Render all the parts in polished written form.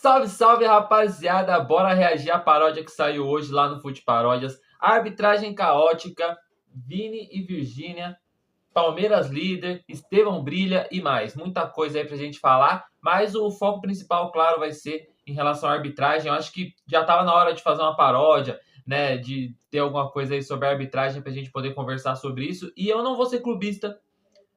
Salve, salve, rapaziada! Bora reagir à paródia que saiu hoje lá no Fute Paródias. Arbitragem caótica, Vini e Virgínia, Palmeiras líder, Estevão brilha e mais. Muita coisa aí pra gente falar, mas o foco principal, claro, vai ser em relação à arbitragem. Eu acho que já tava na hora de fazer uma paródia, né, de ter alguma coisa aí sobre a arbitragem pra gente poder conversar sobre isso. E eu não vou ser clubista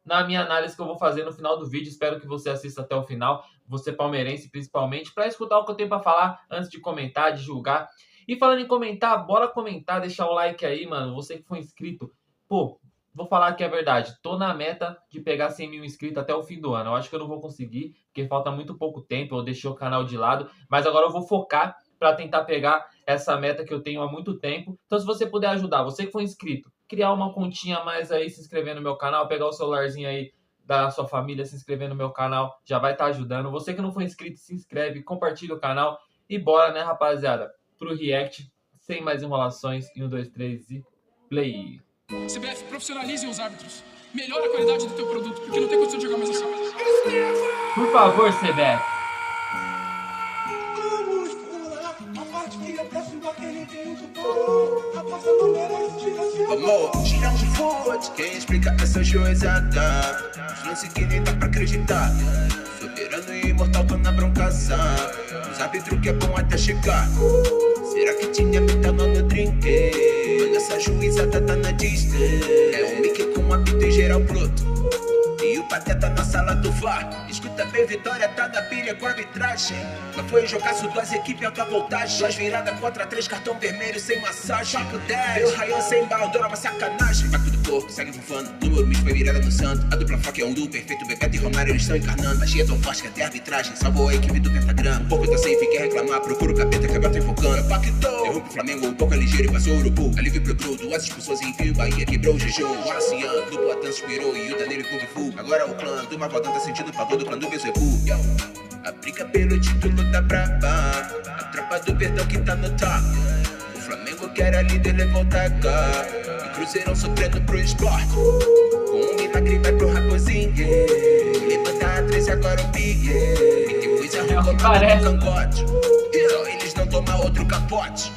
na minha análise que eu vou fazer no final do vídeo. Espero que você assista até o final, você palmeirense principalmente, para escutar o que eu tenho para falar antes de comentar, de julgar. E falando em comentar, bora comentar, deixar o like aí, mano. Você que foi inscrito, pô, vou falar aqui a verdade. Tô na meta de pegar 100 mil inscritos até o fim do ano. Eu acho que eu não vou conseguir, porque falta muito pouco tempo. Eu deixei o canal de lado, mas agora eu vou focar para tentar pegar essa meta que eu tenho há muito tempo. Então, se você puder ajudar, você que foi inscrito, criar uma continha a mais aí, se inscrever no meu canal, pegar o celularzinho aí da sua família, se inscrever no meu canal, já vai estar ajudando. Você que não foi inscrito, se inscreve, compartilha o canal e bora, né, rapaziada, pro react, sem mais enrolações, em 1, 2, 3 e play. CBF, profissionalize os árbitros. Melhora a qualidade do teu produto, porque não tem condição de jogar mais assim. Por favor, CBF. Vamos pular a parte que é próximo daquele vídeo bom. A passa não merece, diga-se Vamos, girão de forte, quem explica essas joizadas? Os lances que nem dá pra acreditar. Soberano e imortal, tô na broncação. Os árbitros que é bom até chegar. Será que tinha metano no drink? Mano, essa juizada tá na Disney. É um Mickey com apito e geral pronto. E o Pateta na sala do VAR. Escuta bem, Vitória tá na pilha com a arbitragem. Mas foi jogaço, duas equipes alta voltagem. Duas viradas contra três, cartão vermelho sem massagem. Papo 10, eu Ryan sem baldora, uma sacanagem. Pacto do porco, segue bufando. Número mix foi virada no santo. A dupla foca é um loop perfeito. Bebeto e Romário eles estão encarnando. Magia é tão forte que até a arbitragem salvou a equipe do pentagrama. Um pouco tá safe, quer reclamar. Procura o capeta que agora tá enfocando. É pacto, derruba o Flamengo, um pouco é ligeiro e passou o Urubu. Alívio pro Bru, duas expulsões em fio. Bahia quebrou o jejum. Horaciano, dupla dança inspirou. E o Danilo e Kung Fu. Agora o clã do Mavaldão tá sentindo o pavor do clã do Bezebu. A briga pelo título tá braba. A tropa do perdão que tá no top. O Flamengo que era líder levou o taca. O Cruzeirão sofrendo pro esporte. Com um milagre vai pro Raposinho. Levanta a 13 agora o Big. E depois arrancou no cangote. Só eles não tomam outro capote.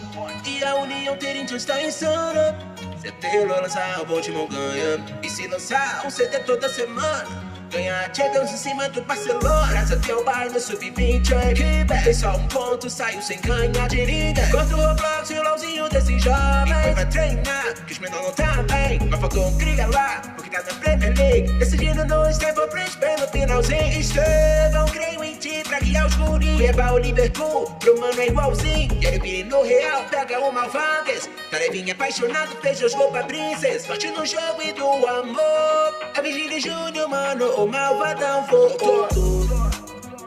E a União Corinthians tá insana. Se pelo lançar o bom time ganha. E se lançar um CD toda semana, ganhar Champions em cima do Barcelona. Traz até o Bayern sub-20 a equipe. Tem só um ponto, saiu sem ganhar de ninguém. Contra o Roblox e o LOLzinho desse jovem. E vai treinar, que os menores não tá bem. Mas faltou um cria lá, porque tá na Premier League. Decidindo no Stamford Bridge pelo finalzinho. Estevão, creio em ti pra guiar os guris. Levar o Liverpool, pro mano é igualzinho. E ele vira no Real, pega o Malvadas. Tarevinha apaixonado, fez os gols pra Princess. Sorte no jogo e do amor. A Virgínia Júnior, mano, o malvadão voltou.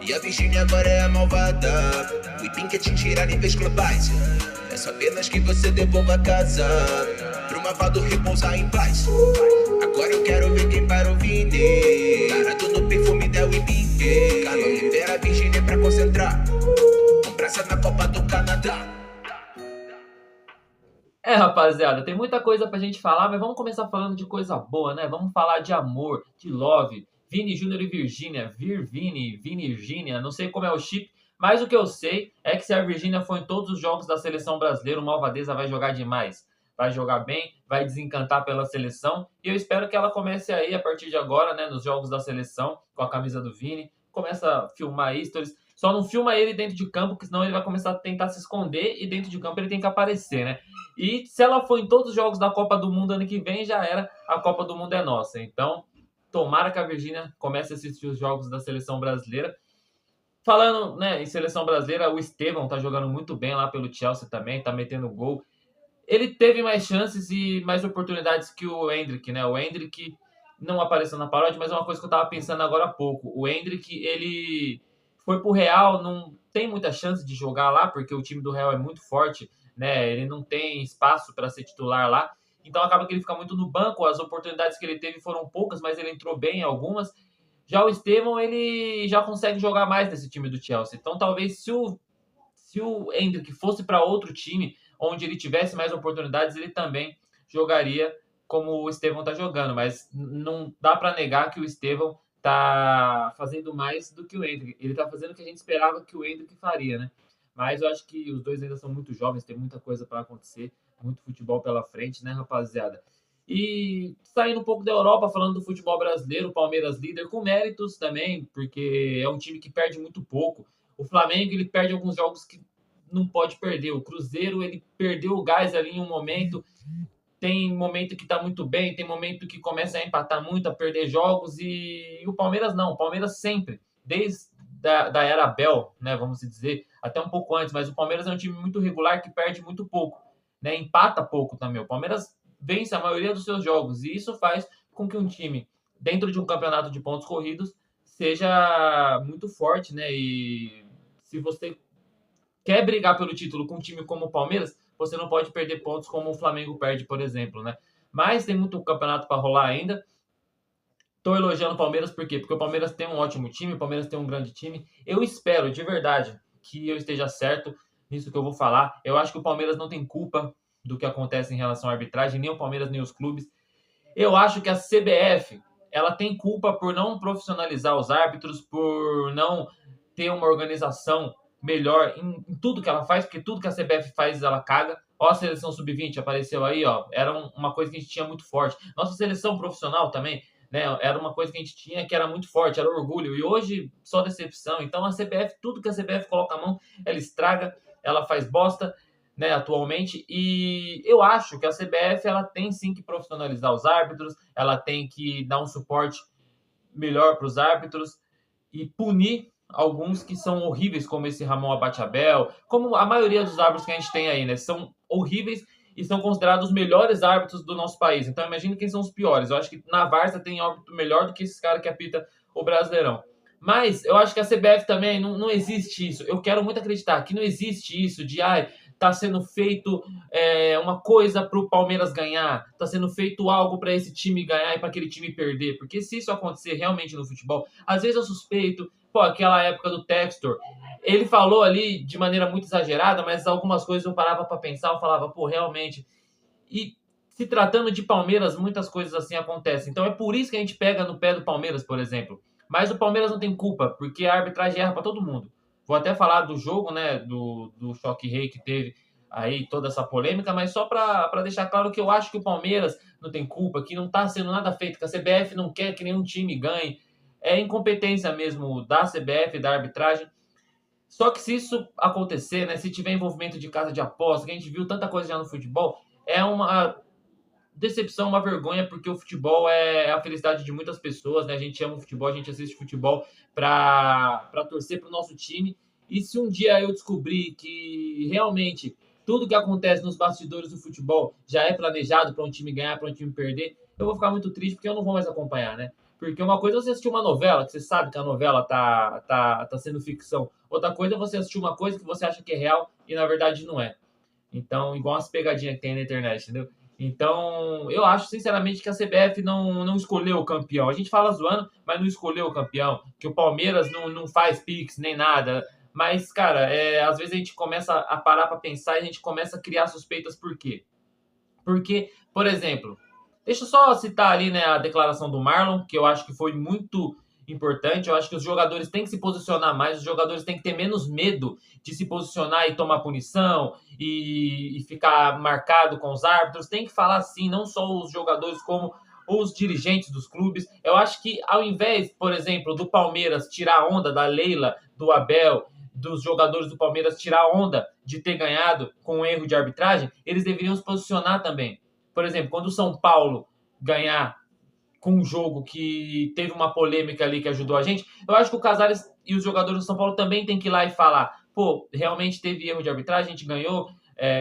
E a Virgínia agora é a malvada. O Ipim quer te tirar níveis globais. É só apenas que você devolva a casa pro malvado repousar em paz. Agora eu quero ver quem para o Vini. Parado no perfume da Ipim. Carlão libera a Virgínia pra concentrar. Com praça na Copa do Canadá. É, rapaziada, tem muita coisa pra gente falar, mas vamos começar falando de coisa boa, né? Vamos falar de amor, de love, Vini Júnior e Virgínia, Vini Virgínia, não sei como é o chip, mas o que eu sei é que se a Virgínia for em todos os jogos da seleção brasileira, o Malvadeza vai jogar demais. Vai jogar bem, vai desencantar pela seleção, e eu espero que ela comece aí, a partir de agora, né, nos jogos da seleção, com a camisa do Vini, começa a filmar stories. Só não filma ele dentro de campo, porque senão ele vai começar a tentar se esconder e dentro de campo ele tem que aparecer, né? E se ela for em todos os jogos da Copa do Mundo ano que vem, já era, a Copa do Mundo é nossa. Então, tomara que a Virgínia comece a assistir os jogos da seleção brasileira. Falando, né, em seleção brasileira, o Estevão tá jogando muito bem lá pelo Chelsea também, tá metendo gol. Ele teve mais chances e mais oportunidades que o Endrick, né? O Endrick não apareceu na paródia, mas é uma coisa que eu tava pensando agora há pouco. O Endrick, ele foi pro Real, não tem muita chance de jogar lá, porque o time do Real é muito forte, né? Ele não tem espaço para ser titular lá. Então acaba que ele fica muito no banco. As oportunidades que ele teve foram poucas, mas ele entrou bem em algumas. Já o Estevão, ele já consegue jogar mais nesse time do Chelsea. Então talvez se o Endrick fosse para outro time, onde ele tivesse mais oportunidades, ele também jogaria como o Estevão está jogando. Mas não dá para negar que o Estevão tá fazendo mais do que o Endrick. Ele tá fazendo o que a gente esperava que o Endrick faria, né? Mas eu acho que os dois ainda são muito jovens, tem muita coisa para acontecer, muito futebol pela frente, né, rapaziada? E saindo um pouco da Europa, falando do futebol brasileiro, o Palmeiras líder com méritos também, porque é um time que perde muito pouco. O Flamengo, ele perde alguns jogos que não pode perder. O Cruzeiro, ele perdeu o gás ali em um momento, tem momento que tá muito bem, tem momento que começa a empatar muito, a perder jogos, e o Palmeiras não. O Palmeiras sempre, desde da era Abel, né, vamos dizer, até um pouco antes, mas o Palmeiras é um time muito regular que perde muito pouco, né, empata pouco também. O Palmeiras vence a maioria dos seus jogos, e isso faz com que um time, dentro de um campeonato de pontos corridos, seja muito forte, né, e se você quer brigar pelo título com um time como o Palmeiras, você não pode perder pontos como o Flamengo perde, por exemplo, né? Mas tem muito campeonato para rolar ainda. Tô elogiando o Palmeiras, por quê? Porque o Palmeiras tem um ótimo time, o Palmeiras tem um grande time. Eu espero, de verdade, que eu esteja certo nisso que eu vou falar. Eu acho que o Palmeiras não tem culpa do que acontece em relação à arbitragem, nem o Palmeiras, nem os clubes. Eu acho que a CBF, ela tem culpa por não profissionalizar os árbitros, por não ter uma organização melhor em tudo que ela faz, porque tudo que a CBF faz, ela caga. Ó, a seleção sub-20 apareceu aí, ó, era uma coisa que a gente tinha muito forte. Nossa seleção profissional também, né, era uma coisa que a gente tinha que era muito forte, era orgulho, e hoje só decepção. Então a CBF, tudo que a CBF coloca a mão, ela estraga, ela faz bosta, né, atualmente, e eu acho que a CBF, ela tem sim que profissionalizar os árbitros, ela tem que dar um suporte melhor para os árbitros e punir alguns que são horríveis, como esse Ramon Abate-Abel, como a maioria dos árbitros que a gente tem aí, né? São horríveis e são considerados os melhores árbitros do nosso país. Então imagine quem são os piores. Eu acho que na Várzea tem árbitro melhor do que esses caras que apita o Brasileirão. Mas eu acho que a CBF também não existe isso. Eu quero muito acreditar que não existe isso de tá sendo feito uma coisa para o Palmeiras ganhar, tá sendo feito algo para esse time ganhar e para aquele time perder. Porque se isso acontecer realmente no futebol, às vezes eu suspeito, pô, aquela época do Textor, ele falou ali de maneira muito exagerada, mas algumas coisas eu parava para pensar, eu falava, pô, realmente. E se tratando de Palmeiras, muitas coisas assim acontecem. Então é por isso que a gente pega no pé do Palmeiras, por exemplo. Mas o Palmeiras não tem culpa, porque a arbitragem erra para todo mundo. Vou até falar do jogo, né, do Choque Rei que teve aí toda essa polêmica, mas só para deixar claro que eu acho que o Palmeiras não tem culpa, que não está sendo nada feito, que a CBF não quer que nenhum time ganhe. É incompetência mesmo da CBF, da arbitragem. Só que se isso acontecer, né, se tiver envolvimento de casa de aposta, que a gente viu tanta coisa já no futebol, é uma decepção, uma vergonha, porque o futebol é a felicidade de muitas pessoas, né? A gente ama o futebol, a gente assiste futebol para torcer para o nosso time. E se um dia eu descobrir que realmente tudo que acontece nos bastidores do futebol já é planejado para um time ganhar, para um time perder, eu vou ficar muito triste porque eu não vou mais acompanhar, né? Porque uma coisa é você assistir uma novela, que você sabe que a novela tá sendo ficção. Outra coisa é você assistir uma coisa que você acha que é real e na verdade não é. Então, igual as pegadinhas que tem na internet, entendeu? Então, eu acho, sinceramente, que a CBF não escolheu o campeão. A gente fala zoando, mas não escolheu o campeão. Que o Palmeiras não faz pix, nem nada. Mas, cara, às vezes a gente começa a parar para pensar e a gente começa a criar suspeitas. Por quê? Porque, por exemplo, deixa eu só citar ali, né, a declaração do Marlon, que eu acho que foi muito importante. Eu acho que os jogadores têm que se posicionar mais, os jogadores têm que ter menos medo de se posicionar e tomar punição e ficar marcado com os árbitros. Tem que falar assim, não só os jogadores como os dirigentes dos clubes. Eu acho que ao invés, por exemplo, do Palmeiras tirar a onda da Leila, do Abel, dos jogadores do Palmeiras tirar a onda de ter ganhado com um erro de arbitragem, eles deveriam se posicionar também. Por exemplo, quando o São Paulo ganhar com um jogo que teve uma polêmica ali que ajudou a gente, eu acho que o Casares e os jogadores do São Paulo também tem que ir lá e falar, pô, realmente teve erro de arbitragem, a gente ganhou,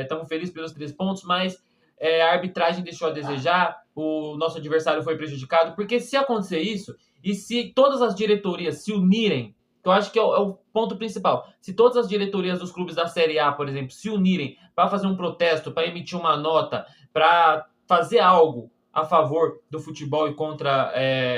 estamos felizes pelos 3 pontos, mas a arbitragem deixou a desejar, o nosso adversário foi prejudicado, porque se acontecer isso, e se todas as diretorias se unirem, que eu acho que é o ponto principal, se todas as diretorias dos clubes da Série A, por exemplo, se unirem para fazer um protesto, para emitir uma nota, para fazer algo a favor do futebol e contra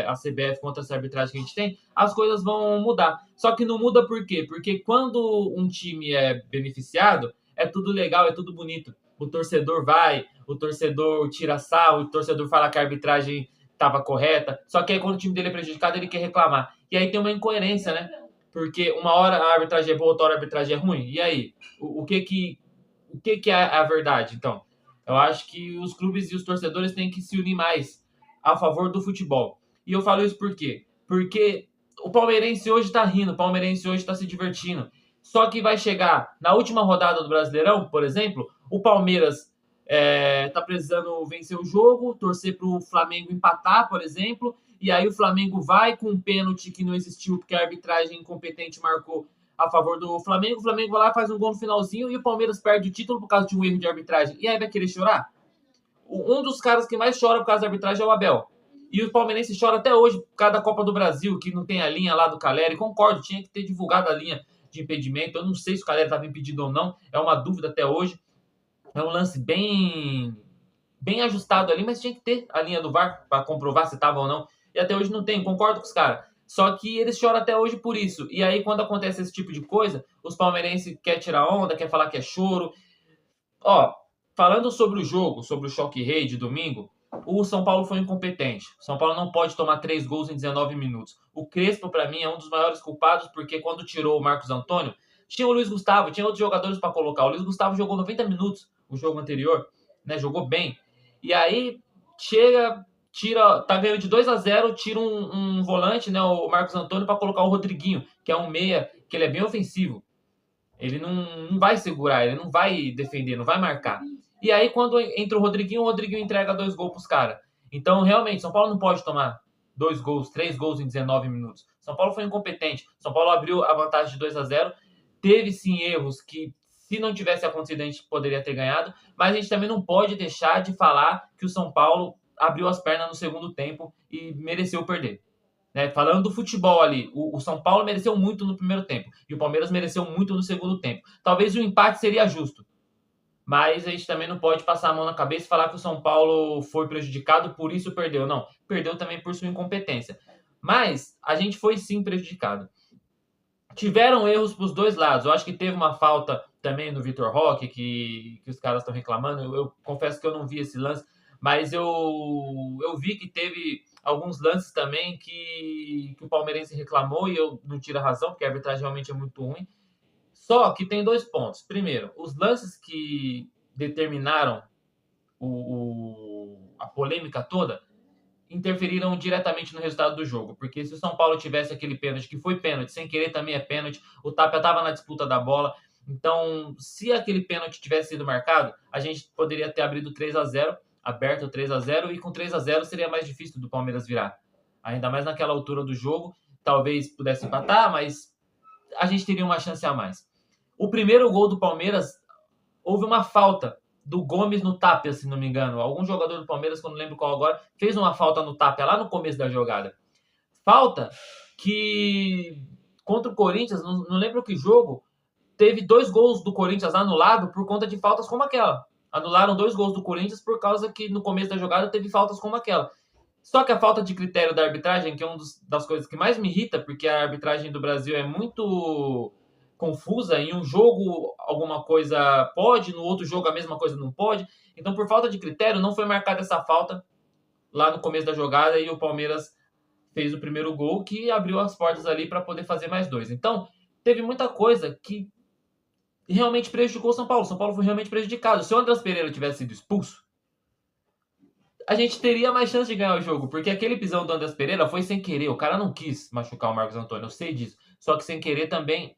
a CBF, contra essa arbitragem que a gente tem, as coisas vão mudar. Só que não muda por quê? Porque quando um time é beneficiado, é tudo legal, é tudo bonito. O torcedor vai, o torcedor tira sarro, o torcedor fala que a arbitragem estava correta. Só que aí quando o time dele é prejudicado, ele quer reclamar. E aí tem uma incoerência, né? Porque uma hora a arbitragem é boa, outra hora a arbitragem é ruim. E aí? O que é a verdade, então? Eu acho que os clubes e os torcedores têm que se unir mais a favor do futebol. E eu falo isso por quê? Porque o palmeirense hoje tá rindo, o palmeirense hoje tá se divertindo. Só que vai chegar na última rodada do Brasileirão, por exemplo, o Palmeiras tá precisando vencer o jogo, torcer pro Flamengo empatar, por exemplo, e aí o Flamengo vai com um pênalti que não existiu porque a arbitragem incompetente marcou a favor do Flamengo. O Flamengo vai lá, faz um gol no finalzinho e o Palmeiras perde o título por causa de um erro de arbitragem. E aí vai querer chorar? Um dos caras que mais chora por causa da arbitragem é o Abel. E o palmeirense chora até hoje por causa da Copa do Brasil, que não tem a linha lá do Caleri. Concordo, tinha que ter divulgado a linha de impedimento. Eu não sei se o Caleri estava impedido ou não. É uma dúvida até hoje. É um lance bem ajustado ali, mas tinha que ter a linha do VAR para comprovar se estava ou não. E até hoje não tem, concordo com os caras. Só que eles choram até hoje por isso. E aí, quando acontece esse tipo de coisa, os palmeirenses querem tirar onda, querem falar que é choro. Ó, falando sobre o jogo, sobre o Choque Rei de domingo, o São Paulo foi incompetente. O São Paulo não pode tomar 3 gols em 19 minutos. O Crespo, para mim, é um dos maiores culpados, porque quando tirou o Marcos Antônio, tinha o Luiz Gustavo, tinha outros jogadores para colocar. O Luiz Gustavo jogou 90 minutos o jogo anterior, né? Jogou bem. E aí, tá ganhando de 2-0, tira um volante, né, o Marcos Antônio, para colocar o Rodriguinho, que é um meia, que ele é bem ofensivo. Ele não vai segurar, ele não vai defender, não vai marcar. E aí, quando entra o Rodriguinho entrega 2 gols pros caras. Então, realmente, São Paulo não pode tomar 2 gols, 3 gols em 19 minutos. São Paulo foi incompetente. São Paulo abriu a vantagem de 2-0. Teve, sim, erros que, se não tivesse acontecido, a gente poderia ter ganhado. Mas a gente também não pode deixar de falar que o São Paulo abriu as pernas no segundo tempo e mereceu perder. Né? Falando do futebol ali, o São Paulo mereceu muito no primeiro tempo e o Palmeiras mereceu muito no segundo tempo. Talvez o empate seria justo, mas a gente também não pode passar a mão na cabeça e falar que o São Paulo foi prejudicado, por isso perdeu. Não, perdeu também por sua incompetência. Mas a gente foi sim prejudicado. Tiveram erros para os dois lados. Eu acho que teve uma falta também no Vitor Roque, que os caras estão reclamando. Eu confesso que eu não vi esse lance, mas eu vi que teve alguns lances também que o palmeirense reclamou e eu não tiro a razão, porque a arbitragem realmente é muito ruim. Só que tem 2 pontos. Primeiro, os lances que determinaram a polêmica toda interferiram diretamente no resultado do jogo. Porque se o São Paulo tivesse aquele pênalti, que foi pênalti, sem querer também é pênalti, o Tapia estava na disputa da bola. Então, se aquele pênalti tivesse sido marcado, a gente poderia ter abrido 3-0, aberto 3-0, e com 3-0 seria mais difícil do Palmeiras virar. Ainda mais naquela altura do jogo, talvez pudesse empatar, mas a gente teria uma chance a mais. O primeiro gol do Palmeiras, houve uma falta do Gomes no Tapia, se não me engano. Algum jogador do Palmeiras, que eu não lembro qual agora, fez uma falta no Tapia lá no começo da jogada. Falta que, contra o Corinthians, não lembro que jogo, teve 2 gols do Corinthians anulados por conta de faltas como aquela. Anularam 2 gols do Corinthians por causa que no começo da jogada teve faltas como aquela. Só que a falta de critério da arbitragem, que é uma das coisas que mais me irrita, porque a arbitragem do Brasil é muito confusa. Em um jogo alguma coisa pode, no outro jogo a mesma coisa não pode. Então, por falta de critério, não foi marcada essa falta lá no começo da jogada e o Palmeiras fez o primeiro gol, que abriu as portas ali para poder fazer mais 2. Então, teve muita coisa que realmente prejudicou o São Paulo. O São Paulo foi realmente prejudicado. Se o Andrés Pereira tivesse sido expulso, a gente teria mais chance de ganhar o jogo, porque aquele pisão do Andrés Pereira foi sem querer. O cara não quis machucar o Marcos Antônio, eu sei disso. Só que sem querer também,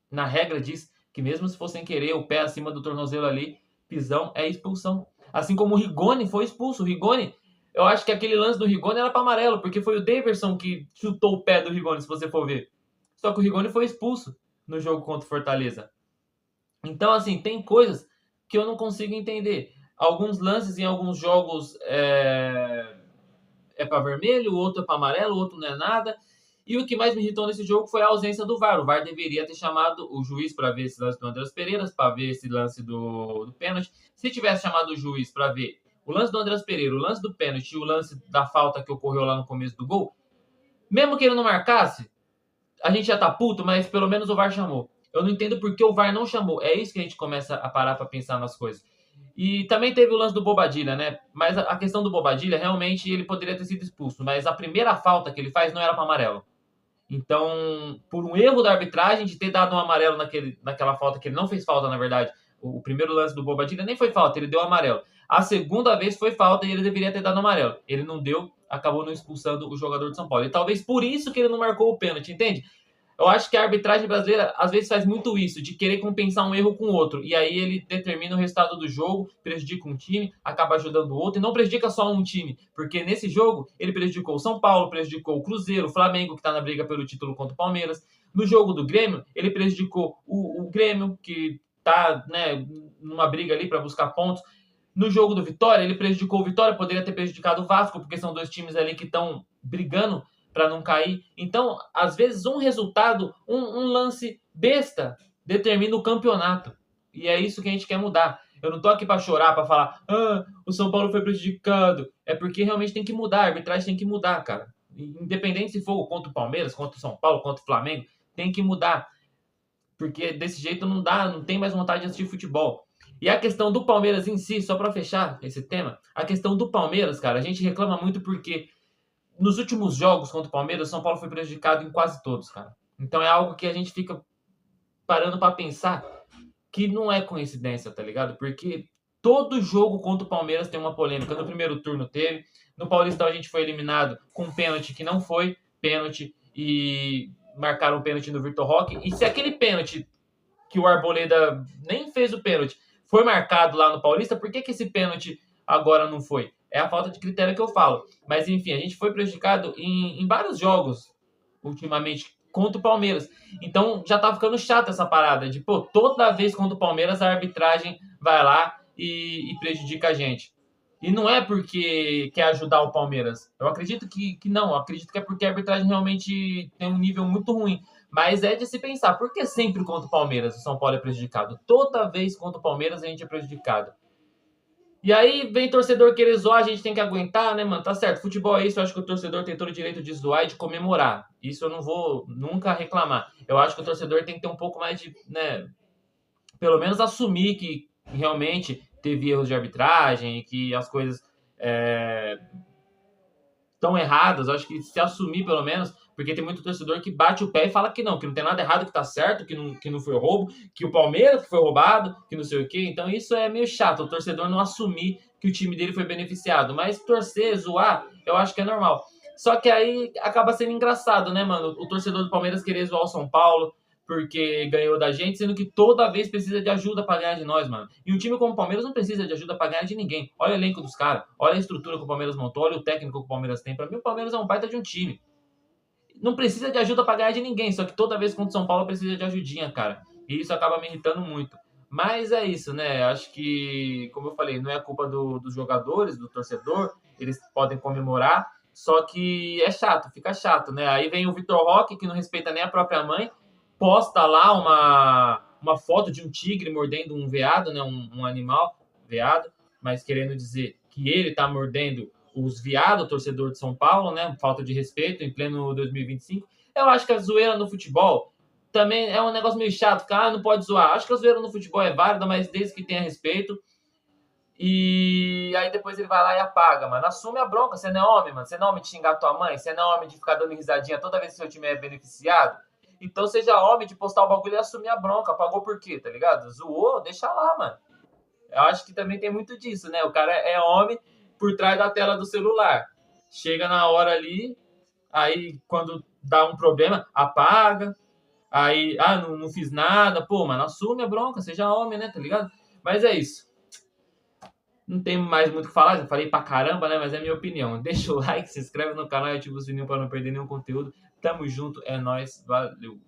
na regra diz que mesmo se for sem querer, o pé acima do tornozelo ali, pisão é expulsão. Assim como o Rigoni foi expulso. O Rigoni, eu acho que aquele lance do Rigoni era para amarelo, porque foi o Daverson que chutou o pé do Rigoni, se você for ver. Só que o Rigoni foi expulso no jogo contra o Fortaleza. Então, assim, tem coisas que eu não consigo entender. Alguns lances em alguns jogos é para vermelho, o outro é para amarelo, o outro não é nada. E o que mais me irritou nesse jogo foi a ausência do VAR. O VAR deveria ter chamado o juiz para ver esse lance do Andrés Pereira, para ver esse lance do pênalti. Se tivesse chamado o juiz para ver o lance do Andrés Pereira, o lance do pênalti e o lance da falta que ocorreu lá no começo do gol, mesmo que ele não marcasse, a gente já tá puto, mas pelo menos o VAR chamou. Eu não entendo por que o VAR não chamou. É isso que a gente começa a parar para pensar nas coisas. E também teve o lance do Bobadilha, né? Mas a questão do Bobadilha, realmente, ele poderia ter sido expulso. Mas a primeira falta que ele faz não era para amarelo. Então, por um erro da arbitragem de ter dado um amarelo naquela falta, que ele não fez falta, na verdade, o primeiro lance do Bobadilha nem foi falta, ele deu amarelo. A segunda vez foi falta e ele deveria ter dado amarelo. Ele não deu, acabou não expulsando o jogador de São Paulo. E talvez por isso que ele não marcou o pênalti, entende? Eu acho que a arbitragem brasileira às vezes faz muito isso, de querer compensar um erro com o outro. E aí ele determina o resultado do jogo, prejudica um time, acaba ajudando o outro, e não prejudica só um time. Porque nesse jogo ele prejudicou o São Paulo, prejudicou o Cruzeiro, o Flamengo, que está na briga pelo título contra o Palmeiras. No jogo do Grêmio, ele prejudicou o Grêmio, que está, né, numa briga ali para buscar pontos. No jogo do Vitória, ele prejudicou o Vitória, poderia ter prejudicado o Vasco, porque são dois times ali que estão brigando para não cair. Então, às vezes, um resultado, um lance besta, determina o campeonato. E é isso que a gente quer mudar. Eu não tô aqui para chorar, para falar, o São Paulo foi prejudicado. É porque realmente tem que mudar, a arbitragem tem que mudar, cara. Independente se for contra o Palmeiras, contra o São Paulo, contra o Flamengo, tem que mudar. Porque desse jeito não dá, não tem mais vontade de assistir futebol. E a questão do Palmeiras em si, só para fechar esse tema, a questão do Palmeiras, cara, a gente reclama muito porque nos últimos jogos contra o Palmeiras, o São Paulo foi prejudicado em quase todos, cara. Então é algo que a gente fica parando para pensar que não é coincidência, tá ligado? Porque todo jogo contra o Palmeiras tem uma polêmica. No primeiro turno teve, no Paulistão a gente foi eliminado com um pênalti que não foi pênalti e marcaram um pênalti no Vitor Roque. E se aquele pênalti que o Arboleda nem fez o pênalti foi marcado lá no Paulista, por que esse pênalti agora não foi? É a falta de critério que eu falo. Mas, enfim, a gente foi prejudicado em vários jogos, ultimamente, contra o Palmeiras. Então, já tá ficando chato essa parada de, pô, toda vez contra o Palmeiras, a arbitragem vai lá e prejudica a gente. E não é porque quer ajudar o Palmeiras. Eu acredito que não. Eu acredito que é porque a arbitragem realmente tem um nível muito ruim. Mas é de se pensar, por que sempre contra o Palmeiras o São Paulo é prejudicado? Toda vez contra o Palmeiras a gente é prejudicado. E aí vem torcedor querer zoar, a gente tem que aguentar, né, mano? Tá certo, futebol é isso, eu acho que o torcedor tem todo o direito de zoar e de comemorar. Isso eu não vou nunca reclamar. Eu acho que o torcedor tem que ter um pouco mais de, né, pelo menos assumir que realmente teve erros de arbitragem e que as coisas estão erradas. Eu acho que se assumir pelo menos, porque tem muito torcedor que bate o pé e fala que não tem nada errado, que tá certo, que não foi roubo, que o Palmeiras que foi roubado, que não sei o quê. Então isso é meio chato, o torcedor não assumir que o time dele foi beneficiado. Mas torcer, zoar, eu acho que é normal. Só que aí acaba sendo engraçado, né, mano? O torcedor do Palmeiras querer zoar o São Paulo porque ganhou da gente, sendo que toda vez precisa de ajuda pra ganhar de nós, mano. E um time como o Palmeiras não precisa de ajuda pra ganhar de ninguém. Olha o elenco dos caras, olha a estrutura que o Palmeiras montou, olha o técnico que o Palmeiras tem. Pra mim, o Palmeiras é um baita de um time. Não precisa de ajuda pra ganhar de ninguém, só que toda vez contra o São Paulo precisa de ajudinha, cara. E isso acaba me irritando muito. Mas é isso, né? Acho que, como eu falei, não é culpa dos jogadores, do torcedor. Eles podem comemorar, só que é chato, fica chato, né? Aí vem o Vitor Roque, que não respeita nem a própria mãe, posta lá uma foto de um tigre mordendo um veado, né? Um animal, veado, mas querendo dizer que ele tá mordendo os viados, torcedor de São Paulo, né? Falta de respeito em pleno 2025. Eu acho que a zoeira no futebol também é um negócio meio chato, ficar, não pode zoar. Acho que a zoeira no futebol é válida, mas desde que tenha respeito. E aí depois ele vai lá e apaga, mano. Assume a bronca, você não é homem, mano. Você não é homem de xingar tua mãe, você não é homem de ficar dando risadinha toda vez que seu time é beneficiado. Então seja homem de postar o bagulho e assumir a bronca. Apagou por quê, tá ligado? Zoou, deixa lá, mano. Eu acho que também tem muito disso, né? O cara é homem por trás da tela do celular. Chega na hora ali, aí quando dá um problema, apaga. Aí, não fiz nada. Pô, mano, assume a bronca, seja homem, né? Tá ligado? Mas é isso. Não tem mais muito o que falar, já falei pra caramba, né? Mas é a minha opinião. Deixa o like, se inscreve no canal e ativa o sininho pra não perder nenhum conteúdo. Tamo junto, é nóis, valeu.